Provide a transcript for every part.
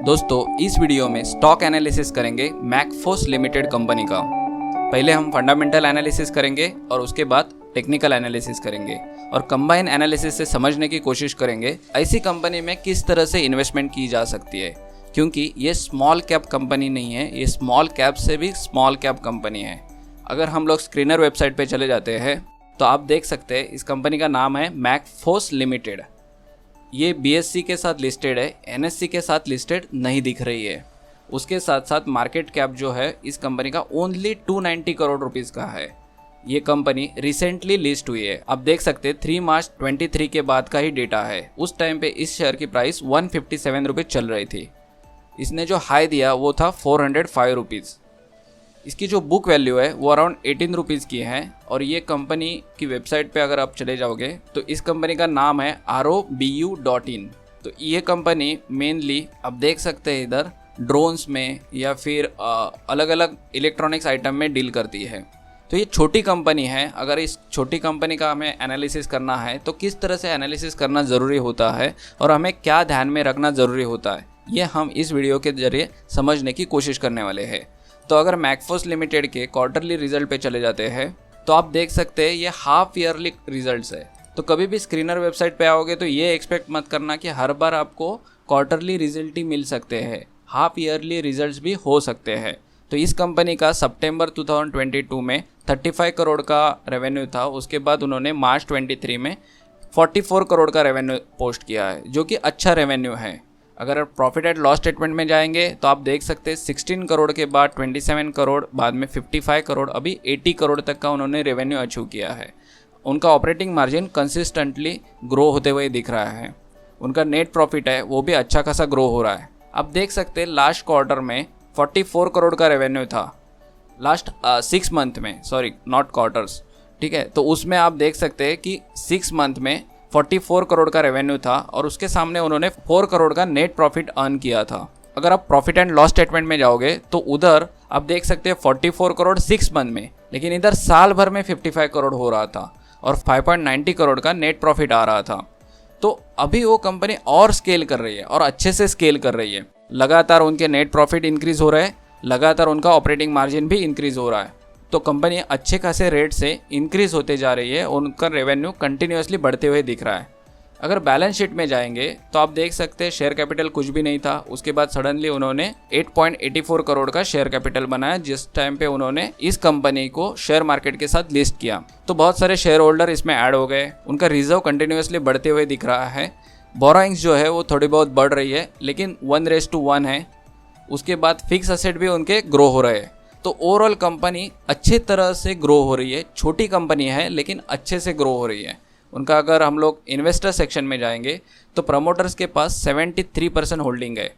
दोस्तों इस वीडियो में स्टॉक एनालिसिस करेंगे मैकफोर्स लिमिटेड कंपनी का। पहले हम फंडामेंटल एनालिसिस करेंगे और उसके बाद टेक्निकल एनालिसिस करेंगे और कंबाइन एनालिसिस से समझने की कोशिश करेंगे ऐसी कंपनी में किस तरह से इन्वेस्टमेंट की जा सकती है, क्योंकि ये स्मॉल कैप कंपनी नहीं है, ये स्मॉल कैप से भी स्मॉल कैप कंपनी है। अगर हम लोग स्क्रीनर वेबसाइट पे चले जाते हैं तो आप देख सकते हैं इस कंपनी का नाम है मैकफोर्स लिमिटेड। ये BSE के साथ लिस्टेड है, NSE के साथ लिस्टेड नहीं दिख रही है। उसके साथ साथ मार्केट कैप जो है इस कंपनी का ओनली 290 करोड़ रुपीस का है। ये कंपनी रिसेंटली लिस्ट हुई है। आप देख सकते हैं 3 मार्च 23 के बाद का ही डेटा है। उस टाइम पे इस शेयर की प्राइस 157 रुपीज़ चल रही थी। इसने जो हाई दिया वो था 405 रुपीज़। इसकी जो बुक वैल्यू है वो अराउंड 18 रुपीज़ की है। और ये कंपनी की वेबसाइट पे अगर आप चले जाओगे तो इस कंपनी का नाम है ROBU.in। तो ये कंपनी मेनली आप देख सकते हैं इधर ड्रोन्स में या फिर अलग अलग इलेक्ट्रॉनिक्स आइटम में डील करती है। तो ये छोटी कंपनी है। अगर इस छोटी कंपनी का हमें एनालिसिस करना है तो किस तरह से एनालिसिस करना ज़रूरी होता है और हमें क्या ध्यान में रखना ज़रूरी होता है, ये हम इस वीडियो के जरिए समझने की कोशिश करने वाले हैं। तो अगर मैकफोर्स लिमिटेड के क्वार्टरली रिजल्ट पे चले जाते हैं तो आप देख सकते हैं ये हाफ ईयरली रिजल्ट्स है। तो कभी भी स्क्रीनर वेबसाइट पे आओगे तो ये एक्सपेक्ट मत करना कि हर बार आपको क्वार्टरली रिजल्ट ही मिल सकते हैं, हाफ ईयरली रिजल्ट्स भी हो सकते हैं। तो इस कंपनी का सितंबर 2022 में 35 करोड़ का रेवेन्यू था। उसके बाद उन्होंने मार्च 23 में 44 करोड़ का रेवेन्यू पोस्ट किया है, जो कि अच्छा रेवेन्यू है। अगर प्रॉफिट एंड लॉस स्टेटमेंट में जाएंगे तो आप देख सकते हैं 16 करोड़ के बाद 27 करोड़, बाद में 55 करोड़, अभी 80 करोड़ तक का उन्होंने रेवेन्यू अचीव किया है। उनका ऑपरेटिंग मार्जिन कंसिस्टेंटली ग्रो होते हुए दिख रहा है। उनका नेट प्रॉफिट है वो भी अच्छा खासा ग्रो हो रहा है। आप देख सकते हैं लास्ट क्वार्टर में 44 करोड़ का रेवेन्यू था, लास्ट 6 मंथ में, सॉरी नॉट क्वार्टर्स, ठीक है। तो उसमें आप देख सकते हैं कि 6 मंथ में 44 करोड़ का रेवेन्यू था और उसके सामने उन्होंने 4 करोड़ का नेट प्रॉफिट अर्न किया था। अगर आप प्रॉफिट एंड लॉस स्टेटमेंट में जाओगे तो उधर आप देख सकते हैं 44 करोड़ 6 मंथ में, लेकिन इधर साल भर में 55 करोड़ हो रहा था और 5.90 करोड़ का नेट प्रॉफिट आ रहा था। तो अभी वो कंपनी और स्केल कर रही है और अच्छे से स्केल कर रही है। लगातार उनके नेट प्रॉफिट इंक्रीज हो रहे हैं, लगातार उनका ऑपरेटिंग मार्जिन भी इंक्रीज हो रहा है। तो कंपनी अच्छे खासे रेट से इंक्रीज होते जा रही है, उनका रेवेन्यू कंटिन्यूसली बढ़ते हुए दिख रहा है। अगर बैलेंस शीट में जाएंगे तो आप देख सकते हैं शेयर कैपिटल कुछ भी नहीं था। उसके बाद सडनली उन्होंने 8.84 करोड़ का शेयर कैपिटल बनाया, जिस टाइम पे उन्होंने इस कंपनी को शेयर मार्केट के साथ लिस्ट किया। तो बहुत सारे शेयर होल्डर इसमें ऐड हो गए। उनका रिजर्व कंटिन्यूसली बढ़ते हुए दिख रहा है। बोरोइंग्स जो है वो थोड़ी बहुत बढ़ रही है, लेकिन 1:1 है। उसके बाद फिक्स असेट भी उनके ग्रो हो रहे हैं। तो ओवरऑल कंपनी अच्छे तरह से ग्रो हो रही है। छोटी कंपनी है लेकिन अच्छे से ग्रो हो रही है। उनका अगर हम लोग इन्वेस्टर सेक्शन में जाएंगे तो प्रमोटर्स के पास 73% होल्डिंग है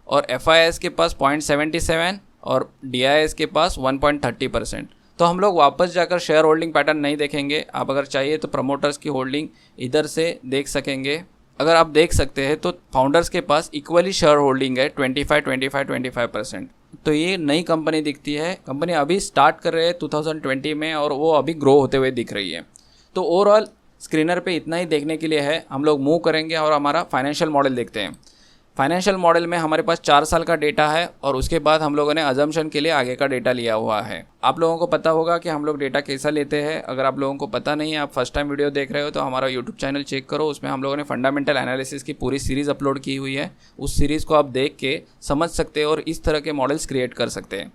और FIS के पास 0.77 और DIS के पास 1.30%। तो हम लोग वापस जाकर शेयर होल्डिंग पैटर्न नहीं देखेंगे। आप अगर चाहिए तो प्रमोटर्स की होल्डिंग इधर से देख सकेंगे। अगर आप देख सकते हैं तो फाउंडर्स के पास इक्वली शेयर होल्डिंग है 25%। तो ये नई कंपनी दिखती है। कंपनी अभी स्टार्ट कर रहे हैं 2020 में और वो अभी ग्रो होते हुए दिख रही है। तो ओवरऑल स्क्रीनर पे इतना ही देखने के लिए है। हम लोग मूव करेंगे और हमारा फाइनेंशियल मॉडल देखते हैं। फाइनेंशियल मॉडल में हमारे पास 4 साल का डेटा है और उसके बाद हम लोगों ने अजम्पशन के लिए आगे का डेटा लिया हुआ है। आप लोगों को पता होगा कि हम लोग डेटा कैसा लेते हैं। अगर आप लोगों को पता नहीं है, आप फर्स्ट टाइम वीडियो देख रहे हो, तो हमारा यूट्यूब चैनल चेक करो। उसमें हम लोगों ने फंडामेंटल एनालिसिस की पूरी सीरीज़ अपलोड की हुई है। उस सीरीज़ को आप देख के समझ सकते हैं और इस तरह के मॉडल्स क्रिएट कर सकते हैं।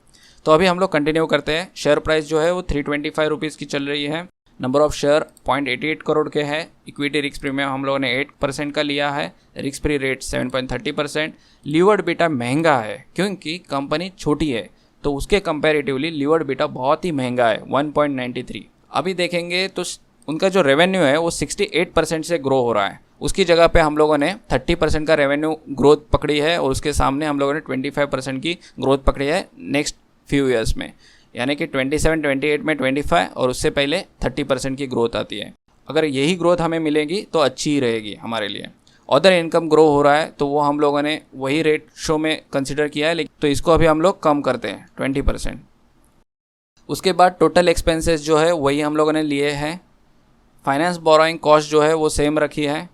तो अभी हम लोग कंटिन्यू करते हैं। शेयर प्राइस जो है वो 325 रुपीज़ की चल रही है। नंबर ऑफ शेयर 0.88 करोड़ के हैं। इक्विटी रिस्क प्रीमियम हम लोगों ने 8% का लिया है। Risk free rate 7.30%। Levered beta महंगा है क्योंकि कंपनी छोटी है, तो उसके कंपैरेटिवली लीवर्ड बीटा बहुत ही महंगा है 1.93। अभी देखेंगे तो उनका जो रेवेन्यू है वो 68% से ग्रो हो रहा है। उसकी जगह पे हम लोगों ने 30% का रेवेन्यू ग्रोथ पकड़ी है और उसके सामने हम लोगों ने 25% की ग्रोथ पकड़ी है नेक्स्ट फ्यू ईयर्स में, यानी कि 27-28 में 25 और उससे पहले 30% की ग्रोथ आती है। अगर यही ग्रोथ हमें मिलेगी तो अच्छी ही रहेगी हमारे लिए। अदर इनकम ग्रो हो रहा है तो वो हम लोगों ने वही रेट शो में कंसिडर किया है, लेकिन तो इसको अभी हम लोग कम करते हैं 20%। उसके बाद टोटल एक्सपेंसेस जो है वही हम लोगों ने लिए हैं। फाइनेंस बोरोइंग कॉस्ट जो है वो सेम रखी है।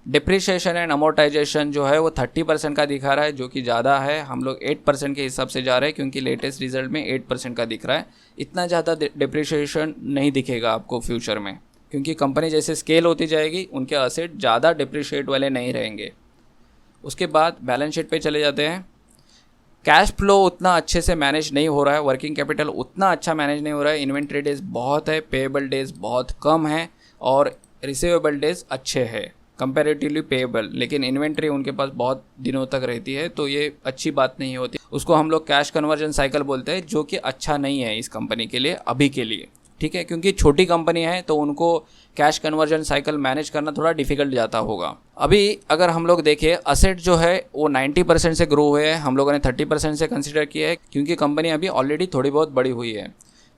डिप्रिशिएशन एंड अमोर्टाइजेशन जो है वो 30% का दिखा रहा है, जो कि ज़्यादा है। हम लोग 8% के हिसाब से जा रहे हैं क्योंकि लेटेस्ट रिजल्ट में 8% का दिख रहा है। इतना ज़्यादा डिप्रिशिएशन नहीं दिखेगा आपको फ्यूचर में, क्योंकि कंपनी जैसे स्केल होती जाएगी उनके असेट ज़्यादा डिप्रिशिएट वाले नहीं रहेंगे। उसके बाद बैलेंस शीट पे चले जाते हैं। कैश फ्लो उतना अच्छे से मैनेज नहीं हो रहा है, वर्किंग कैपिटल उतना अच्छा मैनेज नहीं हो रहा है। इन्वेंट्री डेज बहुत है, पेएबल डेज बहुत कम है और रिसीवेबल डेज अच्छे हैं कंपैरेटिवली पेएबल, लेकिन इन्वेंट्री उनके पास बहुत दिनों तक रहती है, तो ये अच्छी बात नहीं होती। उसको हम लोग कैश कन्वर्जन साइकिल बोलते हैं, जो कि अच्छा नहीं है इस कंपनी के लिए अभी के लिए, ठीक है, क्योंकि छोटी कंपनी है तो उनको कैश कन्वर्जन साइकिल मैनेज करना थोड़ा डिफिकल्ट जाता होगा। अभी अगर हम लोग देखें, असेट जो है वो 90% से ग्रो हुए हैं, हम लोगों ने 30% से कंसिडर किया है क्योंकि कंपनी अभी ऑलरेडी थोड़ी बहुत बड़ी हुई है।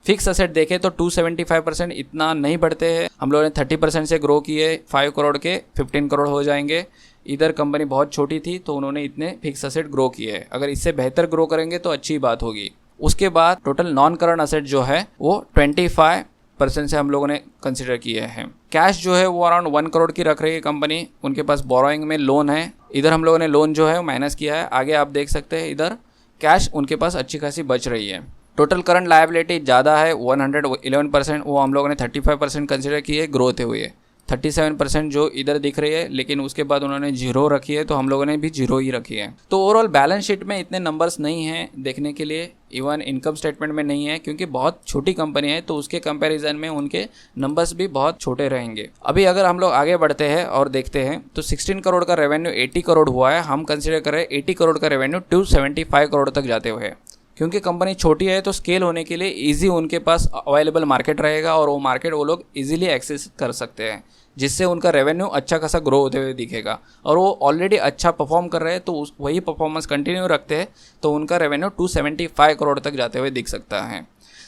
फिक्स असेट देखें तो 275% इतना नहीं बढ़ते हैं, हम लोगों ने 30% से ग्रो किए, 5 करोड़ के 15 करोड़ हो जाएंगे। इधर कंपनी बहुत छोटी थी तो उन्होंने इतने फिक्स असेट ग्रो किए हैं, अगर इससे बेहतर ग्रो करेंगे तो अच्छी बात होगी। उसके बाद टोटल नॉन करंट असेट जो है वो 25% से हम लोगों ने कंसिडर किए हैं। कैश जो है वो अराउंड 1 करोड़ की रख रही है कंपनी, उनके पास बोरोइंग में लोन है, इधर हम लोगों ने लोन जो है वो माइनस किया है। आगे आप देख सकते हैं इधर कैश उनके पास अच्छी खासी बच रही है। टोटल करंट लायबिलिटी ज़्यादा है 111%, वो हम लोगों ने 35% कंसिडर की है ग्रोथ हुई है। 37% जो इधर दिख रही है, लेकिन उसके बाद उन्होंने जीरो रखी है तो हम लोगों ने भी जीरो ही रखी है। तो ओवरऑल बैलेंस शीट में इतने नंबर्स नहीं हैं देखने के लिए, इवन इनकम स्टेटमेंट में नहीं है क्योंकि बहुत छोटी कंपनी है, तो उसके कंपैरिजन में उनके नंबर्स भी बहुत छोटे रहेंगे। अभी अगर हम लोग आगे बढ़ते हैं और देखते हैं तो 16 करोड़ का रेवेन्यू 80 करोड़ हुआ है, हम कंसिडर कर रहे हैं 80 करोड़ का रेवेन्यू 275 करोड़ तक जाते हुए, क्योंकि कंपनी छोटी है तो स्केल होने के लिए इजी उनके पास अवेलेबल मार्केट रहेगा और वो मार्केट वो लोग इजीली एक्सेस कर सकते हैं, जिससे उनका रेवेन्यू अच्छा खासा ग्रो होते हुए दिखेगा। और वो ऑलरेडी अच्छा परफॉर्म कर रहे हैं तो वही परफॉर्मेंस कंटिन्यू रखते हैं तो उनका रेवेन्यू 275 करोड़ तक जाते हुए दिख सकता है।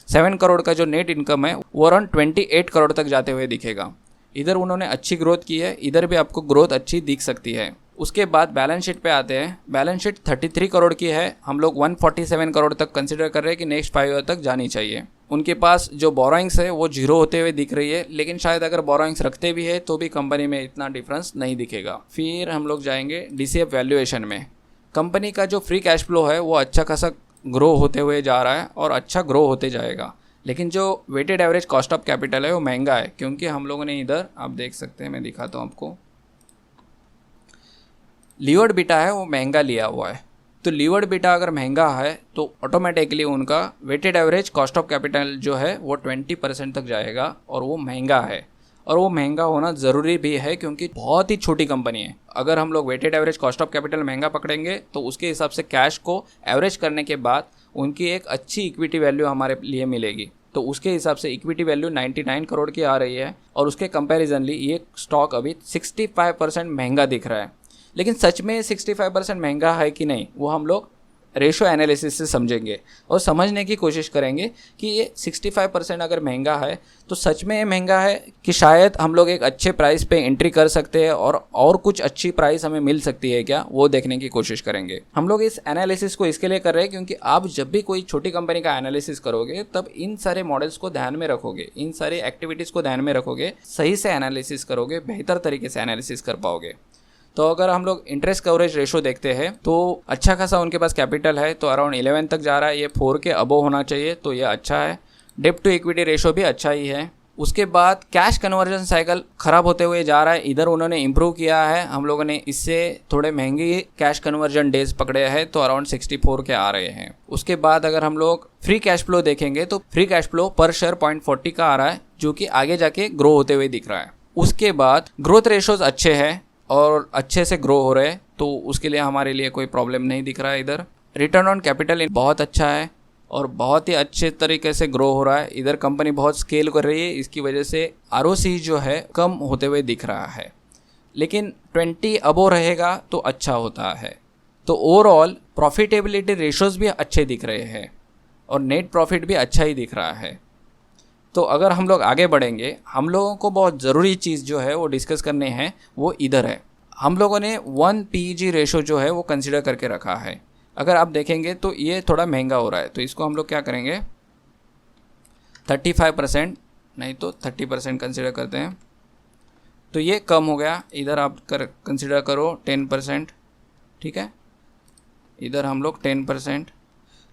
7 करोड़ का जो नेट इनकम है वो अराउंड 28 करोड़ तक जाते हुए दिखेगा। इधर उन्होंने अच्छी ग्रोथ की है, इधर भी आपको ग्रोथ अच्छी दिख सकती है। उसके बाद बैलेंस शीट पे आते हैं। बैलेंस शीट 33 करोड़ की है, हम लोग 147 करोड़ तक कंसिडर कर रहे हैं कि नेक्स्ट 5 ईयर तक जानी चाहिए। उनके पास जो बोरोइंग्स है वो जीरो होते हुए दिख रही है, लेकिन शायद अगर बोरोइंग्स रखते भी है तो भी कंपनी में इतना डिफरेंस नहीं दिखेगा। फिर हम लोग जाएंगे DCF वैल्यूएशन में। कंपनी का जो फ्री कैश फ्लो है वो अच्छा खासा ग्रो होते हुए जा रहा है और अच्छा ग्रो होते जाएगा, लेकिन जो weighted average cost of capital है वो महंगा है, क्योंकि हम लोगों ने इधर आप देख सकते हैं, मैं दिखाता हूँ आपको, लीवर्ड बीटा है वो महंगा लिया हुआ है। तो लीवर्ड बीटा अगर महंगा है तो ऑटोमेटिकली उनका weighted average cost of capital जो है वो 20% तक जाएगा और वो महंगा है। और वो महंगा होना ज़रूरी भी है क्योंकि बहुत ही छोटी कंपनी है। अगर हम लोग weighted average cost of capital महंगा पकड़ेंगे तो उसके हिसाब से कैश को एवरेज करने के बाद उनकी एक अच्छी इक्विटी वैल्यू हमारे लिए मिलेगी। तो उसके हिसाब से इक्विटी वैल्यू 99 करोड़ की आ रही है और उसके कंपैरिजनली ये स्टॉक अभी 65% महंगा दिख रहा है। लेकिन सच में 65% महंगा है कि नहीं वो हम लोग रेशो एनालिसिस से समझेंगे और समझने की कोशिश करेंगे कि ये 65% अगर महंगा है तो सच में ये महंगा है कि शायद हम लोग एक अच्छे प्राइस पे एंट्री कर सकते हैं और कुछ अच्छी प्राइस हमें मिल सकती है क्या, वो देखने की कोशिश करेंगे। हम लोग इस एनालिसिस को इसके लिए कर रहे हैं क्योंकि आप जब भी कोई छोटी कंपनी का एनालिसिस करोगे तब इन सारे मॉडल्स को ध्यान में रखोगे, इन सारी एक्टिविटीज़ को ध्यान में रखोगे, सही से एनालिसिस करोगे, बेहतर तरीके से एनालिसिस कर पाओगे। तो अगर हम लोग इंटरेस्ट कवरेज रेशो देखते हैं तो अच्छा खासा उनके पास कैपिटल है, तो अराउंड 11 तक जा रहा है, ये 4 के अबव होना चाहिए, तो ये अच्छा है। डेब्ट टू इक्विटी रेशो भी अच्छा ही है। उसके बाद कैश कन्वर्जन साइकिल खराब होते हुए जा रहा है, इधर उन्होंने इंप्रूव किया है, हम लोगों ने इससे थोड़े महंगे कैश कन्वर्जन डेज पकड़े हैं तो अराउंड 64 के आ रहे हैं। उसके बाद अगर हम लोग फ्री कैश फ्लो देखेंगे तो फ्री कैश फ्लो पर शेयर 0.40 का आ रहा है, जो कि आगे जाके ग्रो होते हुए दिख रहा है। उसके बाद ग्रोथ रेशोज अच्छे हैं और अच्छे से ग्रो हो रहे हैं, तो उसके लिए हमारे लिए कोई प्रॉब्लम नहीं दिख रहा है। इधर रिटर्न ऑन कैपिटल बहुत अच्छा है और बहुत ही अच्छे तरीके से ग्रो हो रहा है। इधर कंपनी बहुत स्केल कर रही है, इसकी वजह से ROC जो है कम होते हुए दिख रहा है, लेकिन 20 अबो रहेगा तो अच्छा होता है। तो ओवरऑल प्रॉफिटेबिलिटी रेशोज़ भी अच्छे दिख रहे हैं और नेट प्रॉफिट भी अच्छा ही दिख रहा है। तो अगर हम लोग आगे बढ़ेंगे, हम लोगों को बहुत ज़रूरी चीज़ जो है वो डिस्कस करने हैं, वो इधर है। हम लोगों ने 1 PEG रेशो जो है वो कंसिडर करके रखा है। अगर आप देखेंगे तो ये थोड़ा महंगा हो रहा है, तो इसको हम लोग क्या करेंगे 35% नहीं तो 30% कंसिडर करते हैं। तो ये कम हो गया, इधर आप कंसिडर करो 10%, ठीक है, इधर हम लोग 10%।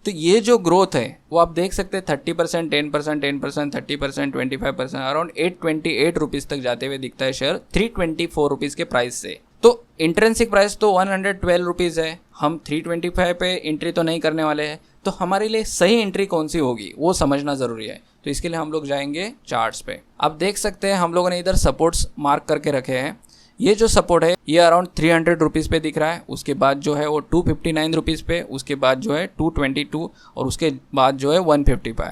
तो ये जो ग्रोथ है वो आप देख सकते हैं 30%, 10%, 10%, 30%, 25%, अराउंड 828 रुपीज़ तक जाते हुए दिखता है शेयर 324 रुपीज़ के प्राइस से। तो इंट्रेंसिक प्राइस तो 112 रुपीज़ है, हम 325 पे एंट्री तो नहीं करने वाले हैं, तो हमारे लिए सही एंट्री कौन सी होगी वो समझना ज़रूरी है। तो इसके लिए हम लोग जाएंगे चार्ट्स पे। आप देख सकते हैं हम लोगों ने इधर सपोर्ट्स मार्क करके रखे हैं। ये जो सपोर्ट है ये अराउंड 300 रुपीज़ पे दिख रहा है, उसके बाद जो है वो 259 रुपीज़ पे, उसके बाद जो है 222 और उसके बाद जो है 150 पे।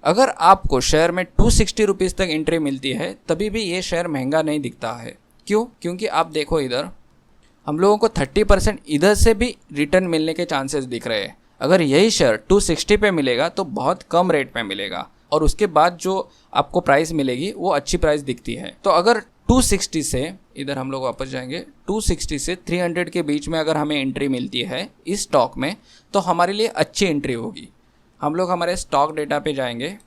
अगर आपको शेयर में 260 रुपीज़ तक एंट्री मिलती है तभी भी ये शेयर महंगा नहीं दिखता है। क्यों? क्योंकि आप देखो इधर हम लोगों को 30% इधर से भी रिटर्न मिलने के चांसेस दिख रहे हैं। अगर यही शेयर 260 पे मिलेगा तो बहुत कम रेट पे मिलेगा और उसके बाद जो आपको प्राइस मिलेगी वो अच्छी प्राइस दिखती है। तो अगर 260 से, इधर हम लोग वापस जाएंगे, 260 से 300 के बीच में अगर हमें एंट्री मिलती है इस स्टॉक में तो हमारे लिए अच्छी एंट्री होगी। हम लोग हमारे स्टॉक डेटा पे जाएंगे,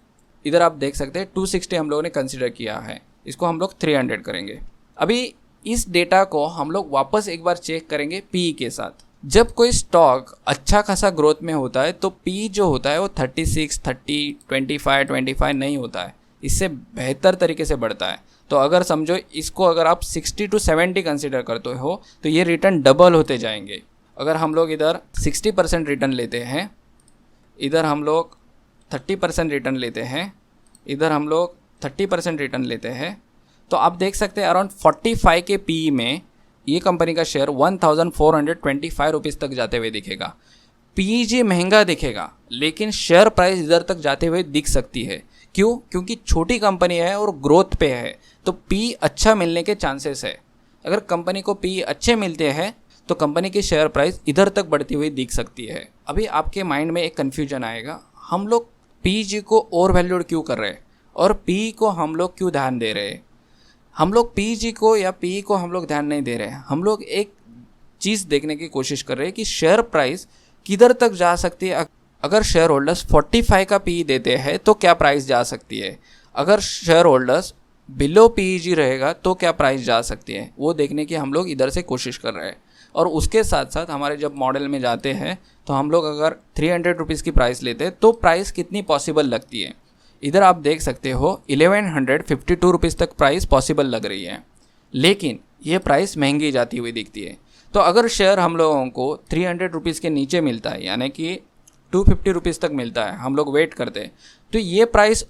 इधर आप देख सकते हैं 260 हम लोगों ने कंसिडर किया है, इसको हम लोग 300 करेंगे। अभी इस डेटा को हम लोग वापस एक बार चेक करेंगे पीई के साथ। जब कोई स्टॉक अच्छा खासा ग्रोथ में होता है तो पी जो होता है वो 36, 30, 25 नहीं होता है, इससे बेहतर तरीके से बढ़ता है। तो अगर समझो इसको अगर आप 60 to 70 कंसिडर करते हो तो ये रिटर्न डबल होते जाएंगे। अगर हम लोग इधर 60% रिटर्न लेते हैं, इधर हम लोग 30% रिटर्न लेते हैं, इधर हम लोग 30% रिटर्न लेते हैं, तो आप देख सकते हैं अराउंड 45 के पी में ये कंपनी का शेयर 1425 रुपीज़ तक जाते हुए दिखेगा। पीईजी महंगा दिखेगा लेकिन शेयर प्राइस इधर तक जाते हुए दिख सकती है। क्यों? क्योंकि छोटी कंपनी है और ग्रोथ पे है, तो पी अच्छा मिलने के चांसेस है। अगर कंपनी को पी अच्छे मिलते हैं तो कंपनी की शेयर प्राइस इधर तक बढ़ती हुई दिख सकती है। अभी आपके माइंड में एक कन्फ्यूजन आएगा, हम लोग पीईजी को ओवर वैल्यूड क्यों कर रहे हैं और पी को हम लोग क्यों ध्यान दे रहे हैं? हम लोग पीजी को या पी को हम लोग ध्यान नहीं दे रहे हैं, हम लोग एक चीज़ देखने की कोशिश कर रहे हैं कि शेयर प्राइस किधर तक जा सकती है। अगर शेयर होल्डर्स 45 का पी देते हैं तो क्या प्राइस जा सकती है, अगर शेयर होल्डर्स बिलो पीजी रहेगा तो क्या प्राइस जा सकती है, वो देखने की हम लोग इधर से कोशिश कर रहे हैं। और उसके साथ साथ हमारे जब मॉडल में जाते हैं तो हम लोग अगर 300 रुपीज़ की प्राइस लेते हैं तो प्राइस कितनी पॉसिबल लगती है। इधर आप देख सकते हो 1152 रुपीज़ तक प्राइस पॉसिबल लग रही है, लेकिन ये प्राइस महंगी जाती हुई दिखती है। तो अगर शेयर हम लोगों को 300 रुपीज़ के नीचे मिलता है, यानी कि 250 रुपीज़ तक मिलता है, हम लोग वेट करते हैं, तो ये प्राइस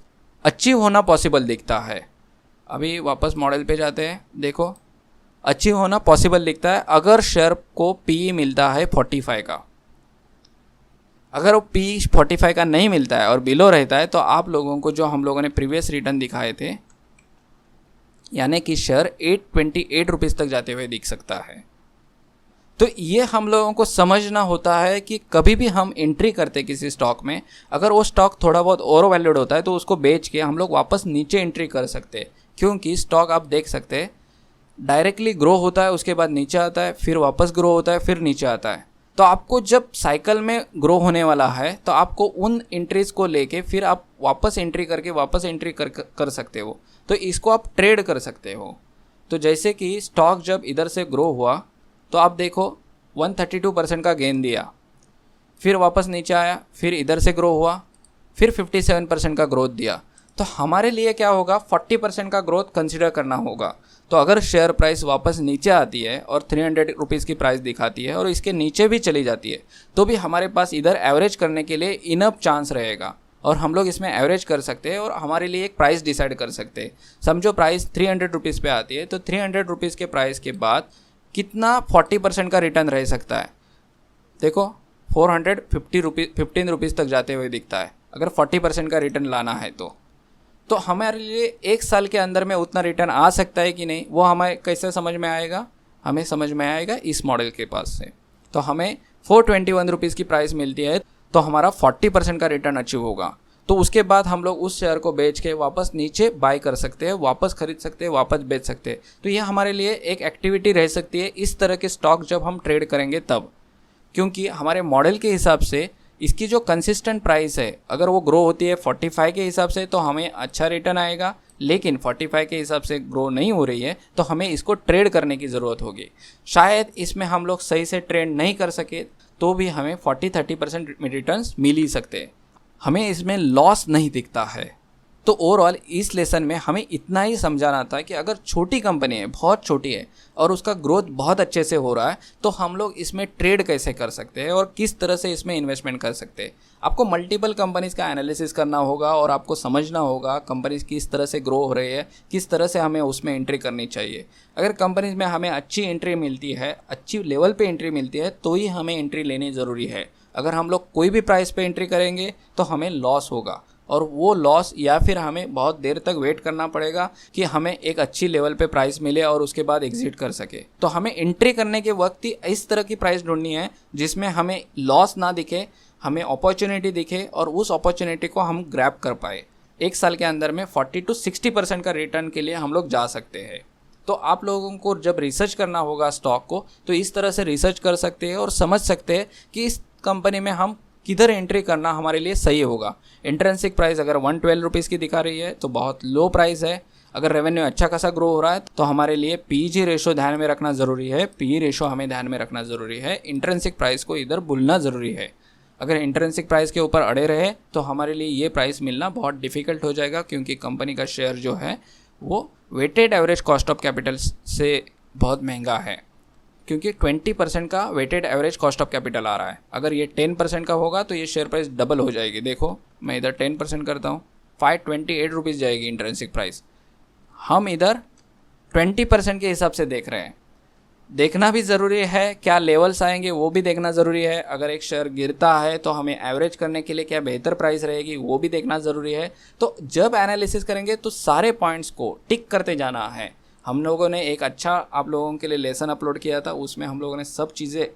अच्छी होना पॉसिबल दिखता है। अभी वापस मॉडल पे जाते हैं, देखो अच्छी होना पॉसिबल दिखता है अगर शेयर को पी मिलता है 45 का। अगर वो पी 45 का नहीं मिलता है और बिलो रहता है तो आप लोगों को जो हम लोगों ने प्रीवियस रिटर्न दिखाए थे, यानी कि शेयर 828 रुपीज़ तक जाते हुए दिख सकता है। तो ये हम लोगों को समझना होता है कि कभी भी हम एंट्री करते किसी स्टॉक में, अगर वो स्टॉक थोड़ा बहुत ओवर वैल्यूड होता है तो उसको बेच के हम लोग वापस नीचे एंट्री कर सकते हैं। क्योंकि स्टॉक आप देख सकते हैं डायरेक्टली ग्रो होता है, उसके बाद नीचे आता है, फिर वापस ग्रो होता है, फिर नीचे आता है। तो आपको जब साइकिल में ग्रो होने वाला है तो आपको उन एंट्रीज को लेके फिर आप वापस एंट्री करके वापस एंट्री कर सकते हो, तो इसको आप ट्रेड कर सकते हो। तो जैसे कि स्टॉक जब इधर से ग्रो हुआ तो आप देखो 132% का गेन दिया, फिर वापस नीचे आया, फिर इधर से ग्रो हुआ, फिर 57% का ग्रोथ दिया। तो हमारे लिए क्या होगा, 40% का ग्रोथ कंसिडर करना होगा। तो अगर शेयर प्राइस वापस नीचे आती है और 300 रुपीज़ की प्राइस दिखाती है और इसके नीचे भी चली जाती है तो भी हमारे पास इधर एवरेज करने के लिए इनफ चांस रहेगा और हम लोग इसमें एवरेज कर सकते हैं और हमारे लिए एक प्राइस डिसाइड कर सकते हैं। समझो प्राइस 300 रुपीज़ पे आती है तो 300 रुपीज़ के प्राइस के बाद कितना 40% का रिटर्न रह सकता है। देखो 15 रुपीज़ तक जाते हुए दिखता है अगर 40% का रिटर्न लाना है तो हमारे लिए एक साल के अंदर में उतना रिटर्न आ सकता है कि नहीं, वो हमें कैसे समझ में आएगा, हमें समझ में आएगा इस मॉडल के पास से। तो हमें 421 रुपीज़ की प्राइस मिलती है तो हमारा 40% का रिटर्न अचीव होगा। तो उसके बाद हम लोग उस शेयर को बेच के वापस नीचे बाय कर सकते हैं, वापस खरीद सकते हैं, वापस बेच सकते हैं। तो ये हमारे लिए एक एक्टिविटी रह सकती है इस तरह के स्टॉक जब हम ट्रेड करेंगे तब, क्योंकि हमारे मॉडल के हिसाब से इसकी जो कंसिस्टेंट प्राइस है अगर वो ग्रो होती है 45 के हिसाब से तो हमें अच्छा रिटर्न आएगा, लेकिन 45 के हिसाब से ग्रो नहीं हो रही है तो हमें इसको ट्रेड करने की ज़रूरत होगी। शायद इसमें हम लोग सही से ट्रेड नहीं कर सके तो भी हमें 40-30% रिटर्न्स मिल ही सकते हैं, हमें इसमें लॉस नहीं दिखता है। तो ओवरऑल इस लेसन में हमें इतना ही समझाना था कि अगर छोटी कंपनी है, बहुत छोटी है और उसका ग्रोथ बहुत अच्छे से हो रहा है तो हम लोग इसमें ट्रेड कैसे कर सकते हैं और किस तरह से इसमें इन्वेस्टमेंट कर सकते हैं। आपको मल्टीपल कंपनीज़ का एनालिसिस करना होगा और आपको समझना होगा कंपनीज किस तरह से ग्रो हो रही है, किस तरह से हमें उसमें एंट्री करनी चाहिए। अगर कंपनीज में हमें अच्छी एंट्री मिलती है, अच्छी लेवल पे एंट्री मिलती है तो ही हमें एंट्री लेनी ज़रूरी है। अगर हम लोग कोई भी प्राइस पे एंट्री करेंगे तो हमें लॉस होगा और वो लॉस या फिर हमें बहुत देर तक वेट करना पड़ेगा कि हमें एक अच्छी लेवल पे प्राइस मिले और उसके बाद एग्जिट कर सके। तो हमें एंट्री करने के वक्त ही इस तरह की प्राइस ढूंढनी है जिसमें हमें लॉस ना दिखे, हमें अपॉर्चुनिटी दिखे और उस अपॉर्चुनिटी को हम ग्रैब कर पाए। एक साल के अंदर में 40-60% का रिटर्न के लिए हम लोग जा सकते हैं। तो आप लोगों को जब रिसर्च करना होगा स्टॉक को तो इस तरह से रिसर्च कर सकते हैं और समझ सकते हैं कि इस कंपनी में हम किधर एंट्री करना हमारे लिए सही होगा। इंट्रिंसिक प्राइस अगर 112 रुपीज़ की दिखा रही है तो बहुत लो प्राइस है। अगर रेवेन्यू अच्छा खासा ग्रो हो रहा है तो हमारे लिए पीजी रेशो ध्यान में रखना ज़रूरी है, पी रेशो हमें ध्यान में रखना ज़रूरी है। इंट्रिंसिक प्राइस को इधर भूलना ज़रूरी है। अगर इंट्रिंसिक प्राइस के ऊपर अड़े रहे तो हमारे लिए ये प्राइस मिलना बहुत डिफ़िकल्ट हो जाएगा, क्योंकि कंपनी का शेयर जो है वो weighted average cost of capital से बहुत महंगा है, क्योंकि 20% का weighted average cost of capital आ रहा है। अगर ये 10% का होगा तो ये शेयर प्राइस डबल हो जाएगी। देखो मैं इधर 10% करता हूँ, 528 रुपीज़ जाएगी इंट्रिंसिक प्राइस। हम इधर 20% के हिसाब से देख रहे हैं। देखना भी ज़रूरी है, क्या लेवल्स आएंगे वो भी देखना ज़रूरी है। अगर एक शेयर गिरता है तो हमें एवरेज करने के लिए क्या बेहतर प्राइस रहेगी वो भी देखना ज़रूरी है। तो जब एनालिसिस करेंगे तो सारे पॉइंट्स को टिक करते जाना है। हम लोगों ने एक अच्छा आप लोगों के लिए लेसन अपलोड किया था, उसमें हम लोगों ने सब चीज़ें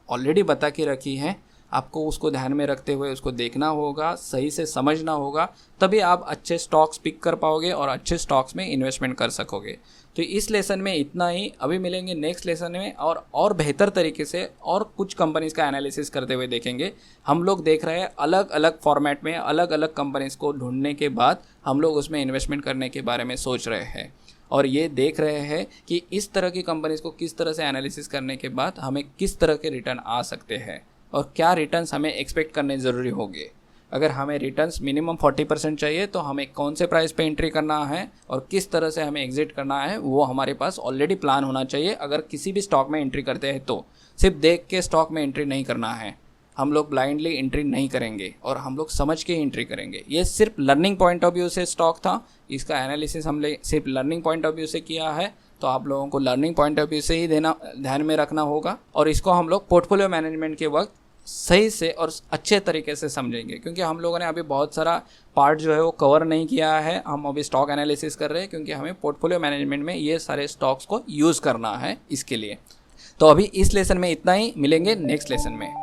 ऑलरेडी बता के रखी हैं। आपको उसको ध्यान में रखते हुए उसको देखना होगा, सही से समझना होगा, तभी आप अच्छे स्टॉक्स पिक कर पाओगे और अच्छे स्टॉक्स में इन्वेस्टमेंट कर सकोगे। तो इस लेसन में इतना ही। अभी मिलेंगे नेक्स्ट लेसन में और बेहतर तरीके से और कुछ कंपनीज़ का एनालिसिस करते हुए देखेंगे। हम लोग देख रहे हैं अलग अलग फॉर्मेट में अलग अलग कंपनीज़ को ढूंढने के बाद हम लोग उसमें इन्वेस्टमेंट करने के बारे में सोच रहे हैं और ये देख रहे हैं कि इस तरह की कंपनीज़ को किस तरह से एनालिसिस करने के बाद हमें किस तरह के रिटर्न आ सकते हैं और क्या रिटर्न्स हमें एक्सपेक्ट करने ज़रूरी होंगे। अगर हमें रिटर्न्स मिनिमम 40% चाहिए तो हमें कौन से प्राइस पे एंट्री करना है और किस तरह से हमें एग्जिट करना है वो हमारे पास ऑलरेडी प्लान होना चाहिए। अगर किसी भी स्टॉक में एंट्री करते हैं तो सिर्फ देख के स्टॉक में एंट्री नहीं करना है। हम लोग ब्लाइंडली एंट्री नहीं करेंगे और हम लोग समझ के एंट्री करेंगे। ये सिर्फ लर्निंग पॉइंट ऑफ व्यू से स्टॉक था, इसका एनालिसिस हमने सिर्फ लर्निंग पॉइंट ऑफ व्यू से किया है। तो आप लोगों को लर्निंग पॉइंट ऑफ व्यू से ही ध्यान में रखना होगा और इसको हम लोग पोर्टफोलियो मैनेजमेंट के वक्त सही से और अच्छे तरीके से समझेंगे, क्योंकि हम लोगों ने अभी बहुत सारा पार्ट जो है वो कवर नहीं किया है। हम अभी स्टॉक एनालिसिस कर रहे हैं क्योंकि हमें पोर्टफोलियो मैनेजमेंट में ये सारे स्टॉक्स को यूज़ करना है इसके लिए। तो अभी इस लेसन में इतना ही, मिलेंगे नेक्स्ट लेसन में।